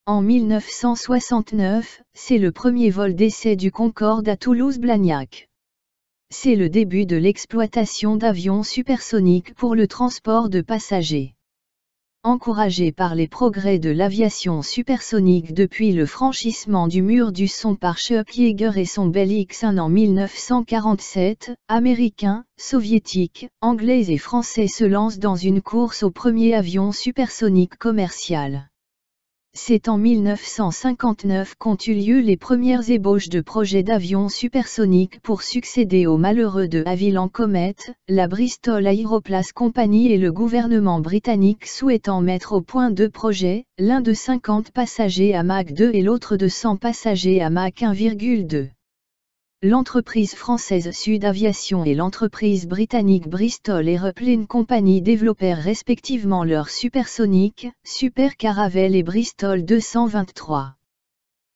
En 1969, c'est le premier vol d'essai du Concorde à Toulouse-Blagnac. C'est le début de l'exploitation d'avions supersoniques pour le transport de passagers. Encouragé par les progrès de l'aviation supersonique depuis le franchissement du mur du son par Chuck Yeager et son Bell X-1 en 1947, Américains, Soviétiques, Anglais et Français se lancent dans une course au premier avion supersonique commercial. C'est en 1959 qu'ont eu lieu les premières ébauches de projets d'avions supersoniques pour succéder au malheureux de Havilland Comet, la Bristol Aeroplace Company et le gouvernement britannique souhaitant mettre au point deux projets, l'un de 50 passagers à Mach 2 et l'autre de 100 passagers à Mach 1,2. L'entreprise française Sud Aviation et l'entreprise britannique Bristol Aeroplane Company développèrent respectivement leur supersonique, Super Caravelle et Bristol 223.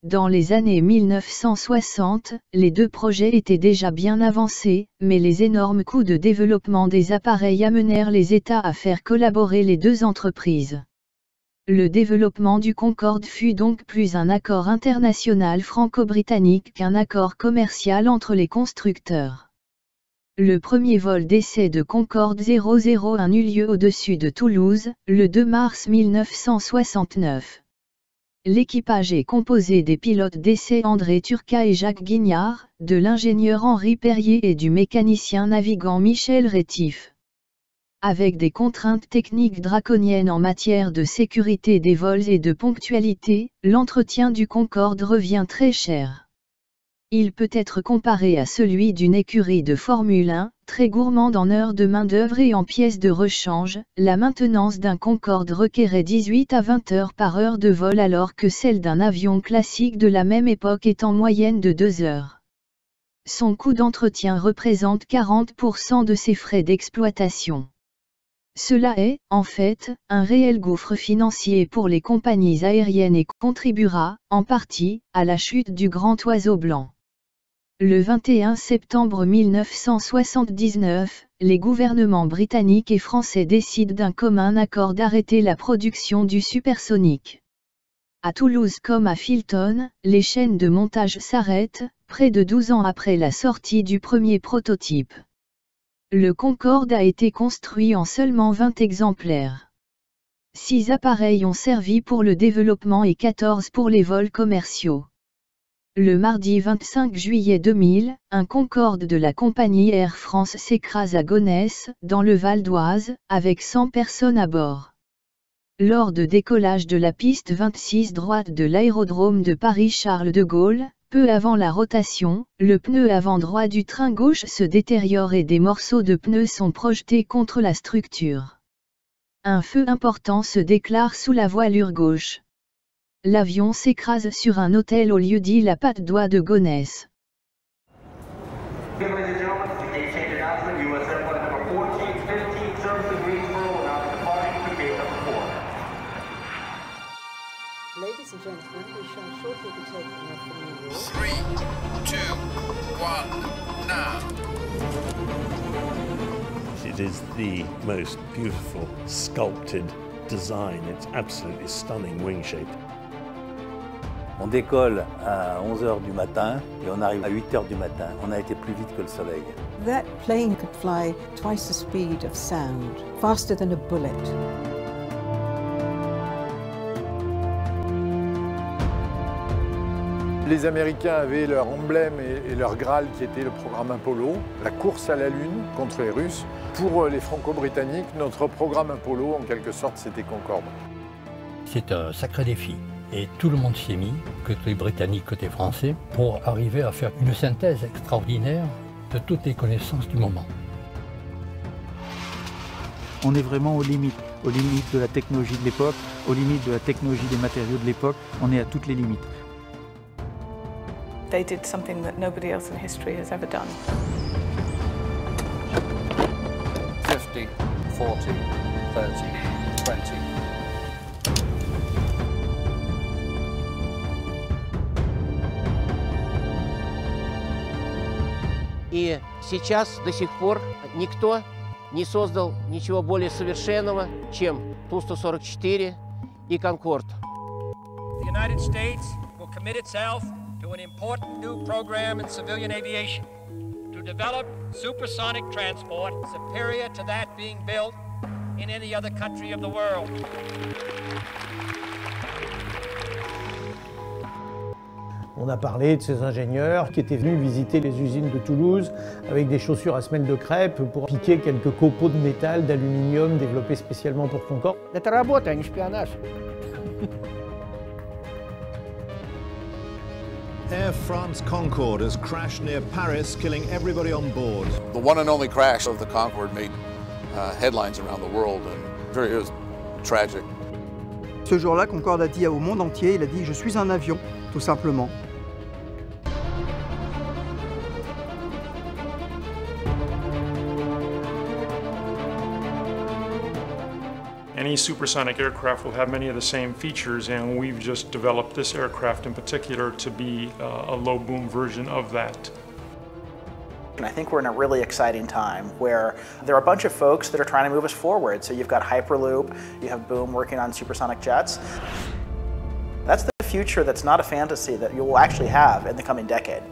Dans les années 1960, les deux projets étaient déjà bien avancés, mais les énormes coûts de développement des appareils amenèrent les États à faire collaborer les deux entreprises. Le développement du Concorde fut donc plus un accord international franco-britannique qu'un accord commercial entre les constructeurs. Le premier vol d'essai de Concorde 001 eut lieu au-dessus de Toulouse, le 2 mars 1969. L'équipage est composé des pilotes d'essai André Turcat et Jacques Guignard, de l'ingénieur Henri Perrier et du mécanicien navigant Michel Rétif. Avec des contraintes techniques draconiennes en matière de sécurité des vols et de ponctualité, l'entretien du Concorde revient très cher. Il peut être comparé à celui d'une écurie de Formule 1, très gourmande en heures de main-d'œuvre et en pièces de rechange. La maintenance d'un Concorde requérait 18 à 20 heures par heure de vol alors que celle d'un avion classique de la même époque est en moyenne de 2 heures. Son coût d'entretien représente 40% de ses frais d'exploitation. Cela est, en fait, un réel gouffre financier pour les compagnies aériennes et contribuera, en partie, à la chute du grand oiseau blanc. Le 21 septembre 1979, les gouvernements britanniques et français décident d'un commun accord d'arrêter la production du supersonique. À Toulouse comme à Filton, les chaînes de montage s'arrêtent, près de 12 ans après la sortie du premier prototype. Le Concorde a été construit en seulement 20 exemplaires. 6 appareils ont servi pour le développement et 14 pour les vols commerciaux. Le mardi 25 juillet 2000, un Concorde de la compagnie Air France s'écrase à Gonesse, dans le Val d'Oise, avec 100 personnes à bord. Lors de décollage de la piste 26 droite de l'aérodrome de Paris-Charles de Gaulle, peu avant la rotation, le pneu avant droit du train gauche se détériore et des morceaux de pneus sont projetés contre la structure. Un feu important se déclare sous la voilure gauche. L'avion s'écrase sur un hôtel au lieu-dit La Patte d'Oie de Gonesse. Ladies and gentlemen, we shall shortly be taking off from New York. 3, 2, 1, now. It is the most beautiful sculpted design. It's absolutely stunning wing shape. On décolle à 11h du matin et on arrive à 8h du matin. On a été plus vite que le soleil. That plane could fly twice the speed of sound, faster than a bullet. Les Américains avaient leur emblème et leur Graal qui était le programme Apollo, la course à la Lune contre les Russes. Pour les Franco-Britanniques, notre programme Apollo, en quelque sorte, c'était Concorde. C'est un sacré défi. Et tout le monde s'y est mis, côté britannique, côté français, pour arriver à faire une synthèse extraordinaire de toutes les connaissances du moment. On est vraiment aux limites de la technologie de l'époque, aux limites de la technologie des matériaux de l'époque. On est à toutes les limites. They did something that nobody else in history has ever done. 50, 40, 30, 20. И сейчас до сих пор никто не создал ничего более совершенного, чем Ту-144 и Конкорд. United States will commit itself to an important new program in civilian aviation to develop supersonic transport superior to that being built in any other country of the world. On a parlé de ces ingénieurs qui étaient venus visiter les usines de Toulouse avec des chaussures à semelles de crêpes pour piquer quelques copeaux de métal, d'aluminium développés spécialement pour Concorde. Это работа, а не шпионаж. Air France Concorde has crashed near Paris, killing everybody on board. The one and only crash of the Concorde made headlines around the world, and it was tragic. Ce jour-là, Concorde a dit au monde entier, il a dit « Je suis un avion », tout simplement. Any supersonic aircraft will have many of the same features, and we've just developed this aircraft in particular to be a low boom version of that. And I think we're in a really exciting time where there are a bunch of folks that are trying to move us forward. So you've got Hyperloop, you have Boom working on supersonic jets. That's the future that's not a fantasy that you will actually have in the coming decade.